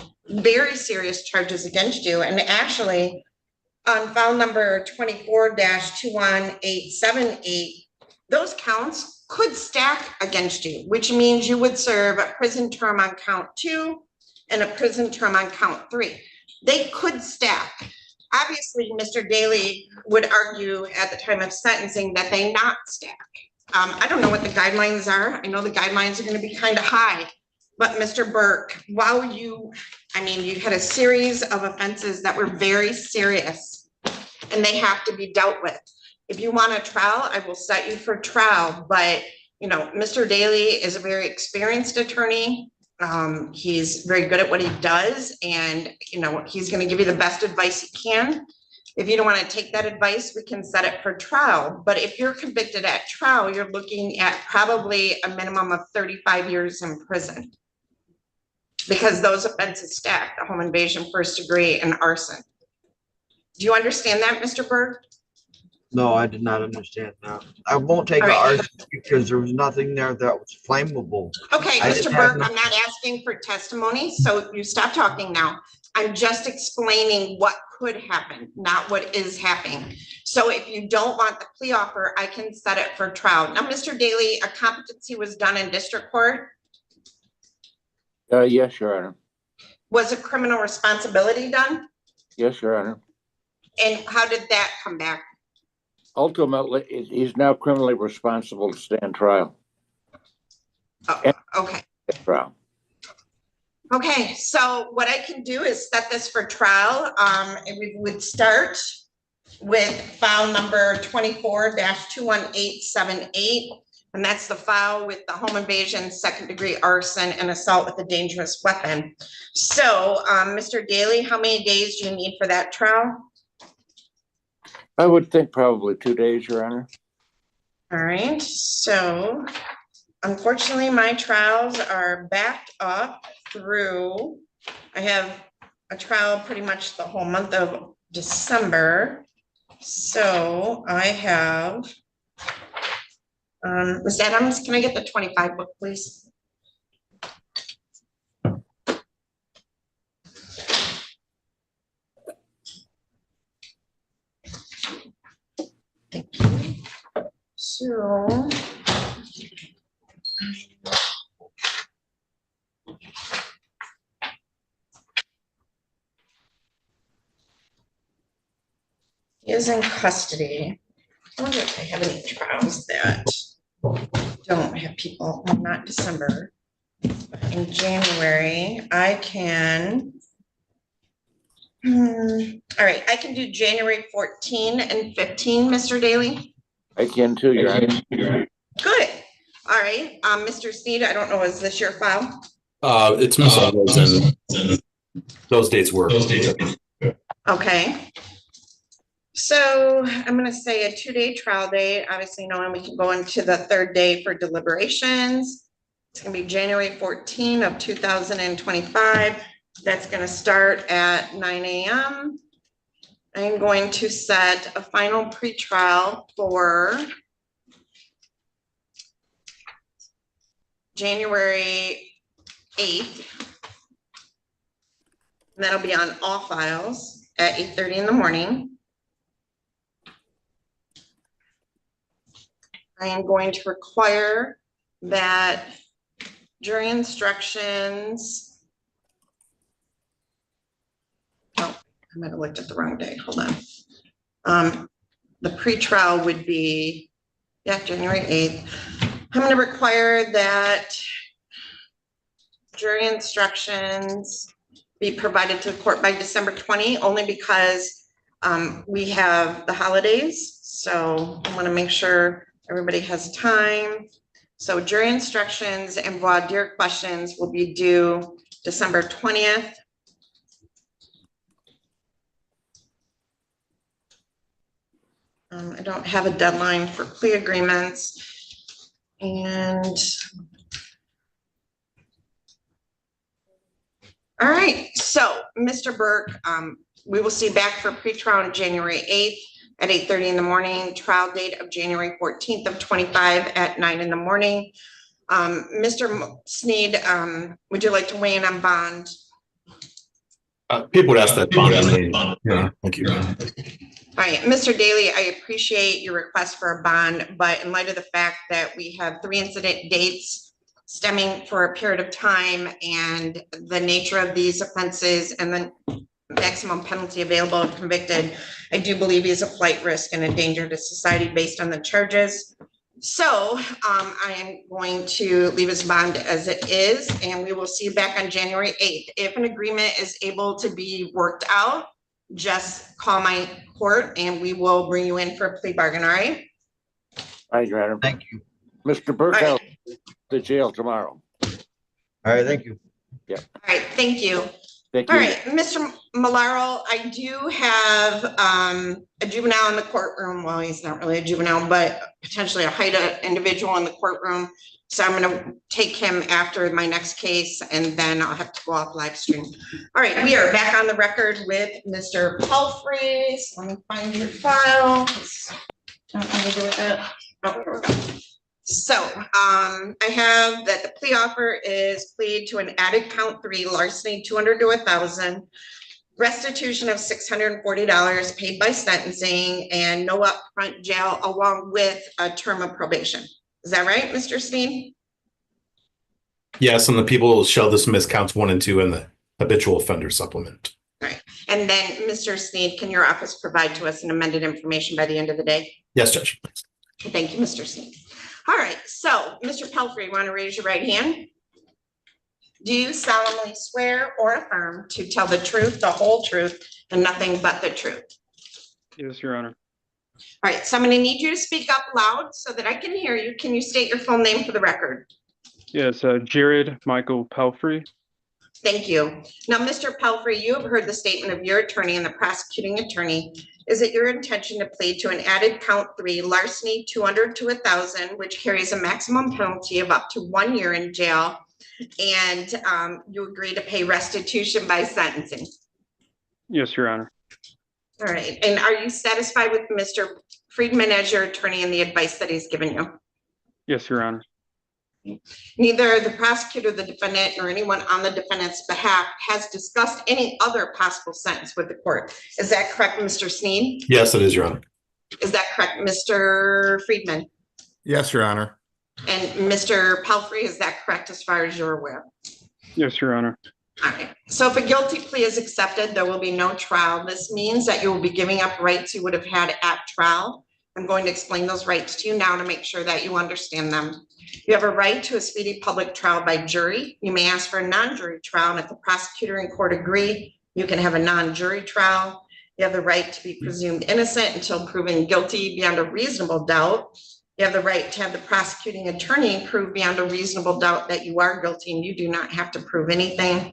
very serious charges against you. And actually, on file number 24-21878, those counts could stack against you, which means you would serve a prison term on count 2 and a prison term on count 3. They could stack. Obviously, Mr. Daly would argue at the time of sentencing that they not stack. I don't know what the guidelines are. I know the guidelines are going to be kind of high, but Mr. Burke, while you had a series of offenses that were very serious and they have to be dealt with. If you want a trial, I will set you for trial, but Mr. Daly is a very experienced attorney. He's very good at what he does, and he's going to give you the best advice he can. If you don't want to take that advice, we can set it for trial. But if you're convicted at trial, you're looking at probably a minimum of 35 years in prison, because those offenses stack: the home invasion, first degree, and arson. Do you understand that, Mr. Berg? No, I did not understand that. I won't take ours because there was nothing there that was flammable. Okay, Mr. Burke, I'm not asking for testimony, so you stop talking now. I'm just explaining what could happen, not what is happening. So if you don't want the plea offer, I can set it for trial. Now, Mr. Daly, a competency was done in district court. Yes, Your Honor. Was a criminal responsibility done? Yes, Your Honor. And how did that come back? Ultimately, he's now criminally responsible to stand trial. Oh, okay. Trial. Okay, so what I can do is set this for trial. And we would start with file number 24-21878. And that's the file with the home invasion, second degree arson, and assault with a dangerous weapon. So, Mr. Daly, how many days do you need for that trial? I would think probably 2 days, Your Honor. All right, so unfortunately, my trials are backed up through, I have a trial pretty much the whole month of December. So I have, Ms. Adams, can I get the 25 book, please? Thank you. So he is in custody. I wonder if I have any trials that don't have people, well, not December. In January, I can, all right, I can do January 14 and 15, Mr. Daly. I can too, Your Honor. Good. All right, Mr. Sneed, I don't know, is this your file? It's Ms. Alvarez, and those dates were. Okay. So I'm going to say a 2-day trial date, obviously knowing we can go into the 3rd day for deliberations. It's going to be January 14 of 2025. That's going to start at 9 a.m. I'm going to set a final pretrial for January 8th. And that'll be on all files at 8:30 in the morning. I am going to require that jury instructions. Oh, I might have looked at the wrong day. Hold on. The pretrial would be, January 8th. I'm going to require that jury instructions be provided to the court by December 20, only because we have the holidays. So I want to make sure everybody has time. So jury instructions and voir dire questions will be due December 20th. I don't have a deadline for plea agreements. And all right, so Mr. Burke, we will see you back for pretrial on January 8th. at 8:30 in the morning, trial date of January 14th of 25 at 9 in the morning. Mr. Sneed, would you like to weigh in on bond? People would ask that. Yeah, thank you. All right, Mr. Daly, I appreciate your request for a bond, but in light of the fact that we have 3 incident dates stemming for a period of time and the nature of these offenses and the maximum penalty available if convicted, I do believe he's a flight risk and a danger to society based on the charges. So I am going to leave his bond as it is, and we will see you back on January 8th. If an agreement is able to be worked out, just call my court and we will bring you in for a plea bargain, all right? All right, Your Honor. Thank you. Mr. Burkow, to jail tomorrow. All right, thank you. Yeah. All right, thank you. Thank All you. right, Mr. Malaro, I do have a juvenile in the courtroom. Well, he's not really a juvenile, but potentially a HIDA individual in the courtroom. So I'm gonna take him after my next case and then I'll have to go off live stream. All right, we are back on the record with Mr. Palfrey. So let me find your file. Don't know how to do with that. Oh, here we go. So I have that the plea offer is plead to an added count 3 larceny 200 to 1,000, restitution of $640 paid by sentencing, and no upfront jail along with a term of probation. Is that right, Mr. Steen? Yes, and the people shall dismiss counts 1 and 2 in the habitual offender supplement. All right. And then, Mr. Sneed, can your office provide to us an amended information by the end of the day? Yes, Judge. Thank you, Mr. Sneed. All right, so Mr. Pelfrey, you want to raise your right hand? Do you solemnly swear or affirm to tell the truth, the whole truth, and nothing but the truth? Yes, Your Honor. All right, so I'm going to need you to speak up loud so that I can hear you. Can you state your full name for the record? Yes, Jared Michael Pelfrey. Thank you. Now, Mr. Pelfrey, you have heard the statement of your attorney and the prosecuting attorney. Is it your intention to plead to an added count 3 larceny 200 to 1,000, which carries a maximum penalty of up to 1 year in jail, and you agree to pay restitution by sentencing? Yes, Your Honor. All right, and are you satisfied with Mr. Friedman as your attorney and the advice that he's given you? Yes, Your Honor. Neither the prosecutor, the defendant, nor anyone on the defendant's behalf has discussed any other possible sentence with the court. Is that correct, Mr. Sneed? Yes, it is, Your Honor. Is that correct, Mr. Friedman? Yes, Your Honor. And Mr. Pelfrey, is that correct as far as you're aware? Yes, Your Honor. All right, so if a guilty plea is accepted, there will be no trial. This means that you will be giving up rights you would have had at trial. I'm going to explain those rights to you now to make sure that you understand them. You have a right to a speedy public trial by jury. You may ask for a non-jury trial, and if the prosecutor and court agree, you can have a non-jury trial. You have the right to be presumed innocent until proven guilty beyond a reasonable doubt. You have the right to have the prosecuting attorney prove beyond a reasonable doubt that you are guilty, and you do not have to prove anything.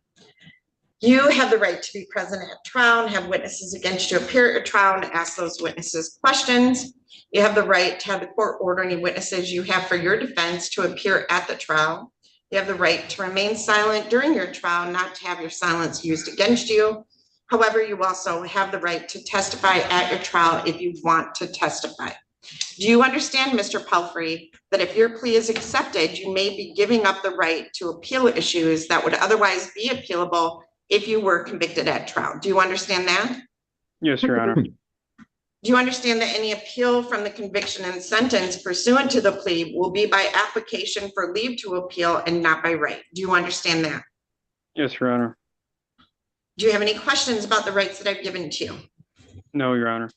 You have the right to be present at trial and have witnesses against you appear at trial and ask those witnesses questions. You have the right to have the court order any witnesses you have for your defense to appear at the trial. You have the right to remain silent during your trial, not to have your silence used against you. However, you also have the right to testify at your trial if you want to testify. Do you understand, Mr. Pelfrey, that if your plea is accepted, you may be giving up the right to appeal issues that would otherwise be appealable if you were convicted at trial? Do you understand that? Yes, Your Honor. Do you understand that any appeal from the conviction and sentence pursuant to the plea will be by application for leave to appeal and not by right? Do you understand that? Yes, Your Honor. Do you have any questions about the rights that I've given to you? No, Your Honor.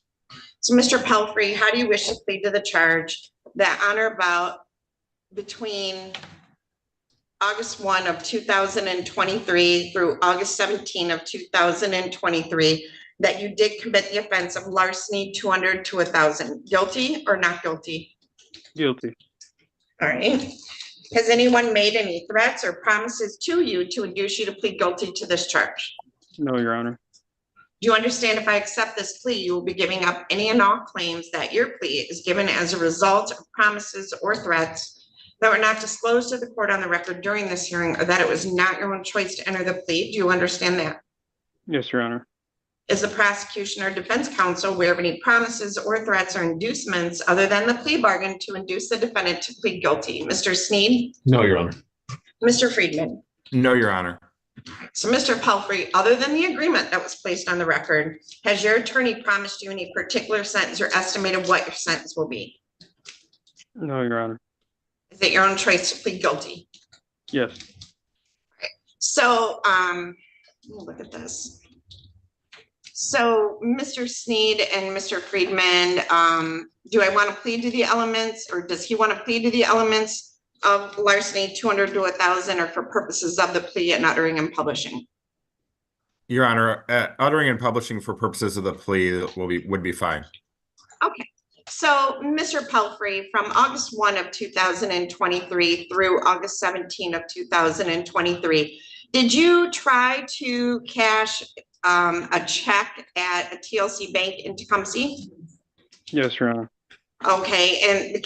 So, Mr. Pelfrey, how do you wish to plead to the charge that on or about between August 1 of 2023 through August 17 of 2023, that you did commit the offense of larceny 200 to 1,000? Guilty or not guilty? Guilty. All right. Has anyone made any threats or promises to you to induce you to plead guilty to this charge? No, Your Honor. Do you understand if I accept this plea, you will be giving up any and all claims that your plea is given as a result of promises or threats that were not disclosed to the court on the record during this hearing, or that it was not your own choice to enter the plea? Do you understand that? Yes, Your Honor. Is the prosecution or defense counsel aware of any promises or threats or inducements other than the plea bargain to induce the defendant to plead guilty? Mr. Sneed? No, Your Honor. Mr. Friedman? No, Your Honor. So, Mr. Pelfrey, other than the agreement that was placed on the record, has your attorney promised you any particular sentence or estimated what your sentence will be? No, Your Honor. Is it your own choice to plead guilty? Yes. So, look at this. So, Mr. Sneed and Mr. Friedman, do I want to plead to the elements, or does he want to plead to the elements of larceny 200 to 1,000, or for purposes of the plea and uttering and publishing? Your Honor, uttering and publishing for purposes of the plea would be fine. Okay. So, Mr. Pelfrey, from August 1 of 2023 through August 17 of 2023, did you try to cash a check at a TLC bank in Tecumseh? Yes, Your Honor. Okay, and the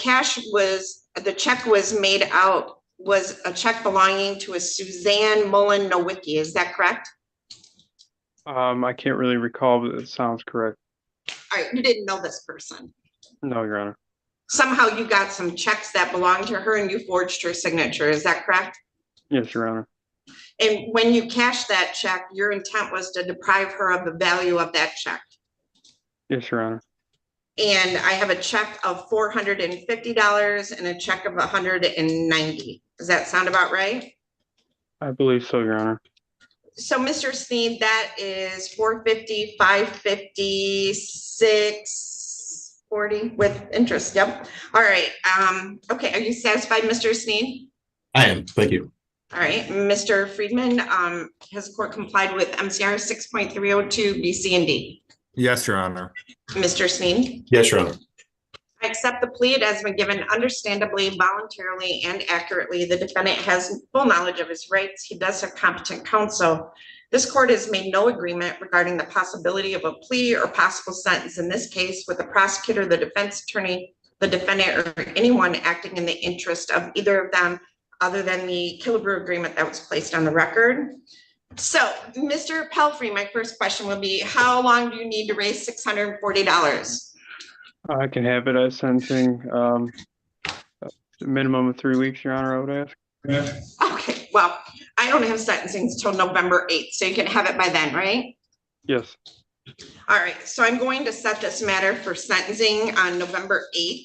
check was made out, was a check belonging to a Suzanne Mullen Nowicki, is that correct? I can't really recall, but it sounds correct. All right, you didn't know this person. No, Your Honor. Somehow you got some checks that belonged to her and you forged her signature, is that correct? Yes, Your Honor. And when you cashed that check, your intent was to deprive her of the value of that check. Yes, Your Honor. And I have a check of $450 and a check of $190. Does that sound about right? I believe so, Your Honor. So, Mr. Sneed, that is $450, $550, $640 with interest. Yep. All right. Okay. Are you satisfied, Mr. Sneed? I am. Thank you. All right. Mr. Friedman, has the court complied with MCR 6.302 B, C, and D? Yes, Your Honor. Mr. Sneed? Yes, Your Honor. I accept the plea. It has been given understandably, voluntarily, and accurately. The defendant has full knowledge of his rights. He does have competent counsel. This court has made no agreement regarding the possibility of a plea or possible sentence in this case with the prosecutor, the defense attorney, the defendant, or anyone acting in the interest of either of them other than the Killebrew agreement that was placed on the record. So, Mr. Pelfrey, my first question will be, how long do you need to raise $640? I can have it at sentencing, a minimum of 3 weeks, Your Honor, I would ask. Okay, well, I don't have sentencing until November 8th, so you can have it by then, right? Yes. All right, so I'm going to set this matter for sentencing on November 8th.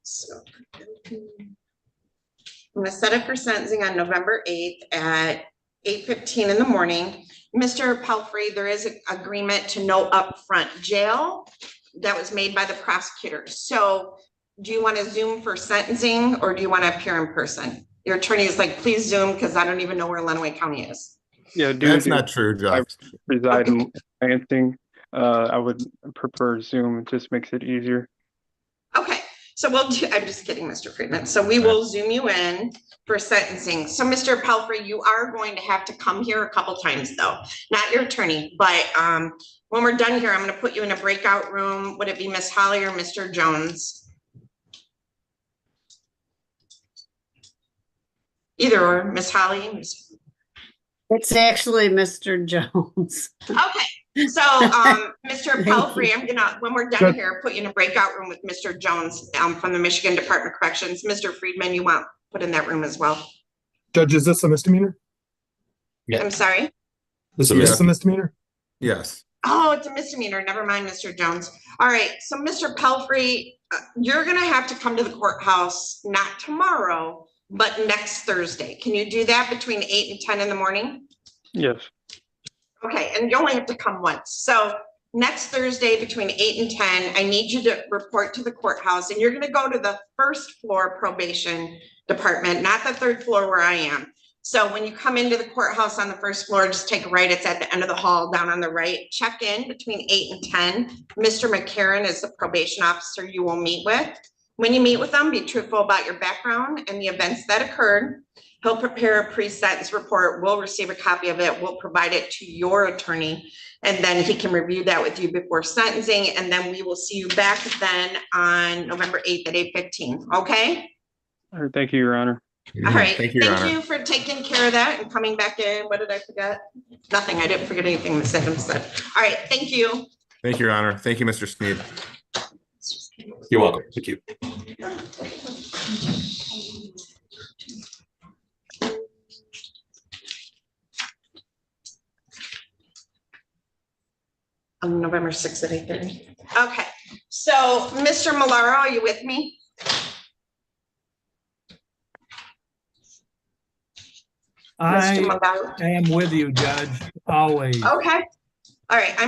So, I'm going to set it for sentencing on November 8th at 8:15 in the morning. Mr. Pelfrey, there is an agreement to no upfront jail that was made by the prosecutor. So do you want to Zoom for sentencing or do you want to appear in person? Your attorney is like, please Zoom because I don't even know where Lenawee County is. Yeah, That's not true, I Judge. reside in Lansing. I would prefer Zoom. It just makes it easier. Okay, so we'll do, I'm just kidding, Mr. Friedman. So we will Zoom you in for sentencing. So Mr. Pelfrey, you are going to have to come here a couple times though, not your attorney, but when we're done here, I'm going to put you in a breakout room. Would it be Miss Holly or Mr. Jones? Either or, Miss Holly. It's actually Mr. Jones. Okay, so Mr. Pelfrey, I'm gonna, when we're done here, put you in a breakout room with Mr. Jones from the Michigan Department of Corrections. Mr. Friedman, you want put in that room as well. Judge, is this a misdemeanor? Yeah. I'm sorry? This Is this a misdemeanor? Yes. Oh, it's a misdemeanor. Never mind, Mr. Jones. All right, so Mr. Pelfrey, you're gonna have to come to the courthouse, not tomorrow, but next Thursday. Can you do that between 8 and 10 in the morning? Yes. Okay, and you only have to come once. So next Thursday between 8 and 10, I need you to report to the courthouse and you're gonna go to the first floor probation department, not the third floor where I am. So when you come into the courthouse on the first floor, just take a right. It's at the end of the hall down on the right. Check in between 8 and 10. Mr. McCarron is the probation officer you will meet with. When you meet with them, be truthful about your background and the events that occurred. He'll prepare a pre-sentence report. We'll receive a copy of it. We'll provide it to your attorney, and then he can review that with you before sentencing. And then we will see you back then on November 8th at 8:15. Okay? All right, thank you, Your Honor. All right, Thank you, Your thank Honor. you for taking care of that and coming back in. What did I forget? Nothing. I didn't forget anything Ms. Adams said. All right, thank you. Thank you, Your Honor. Thank you, Mr. Sneed. You're welcome. Thank you. On November 6th at 8:30. Okay, so Mr. Malaro, are you with me? Mr. I Malaro? am with you, Judge, always. Okay, all right, I'm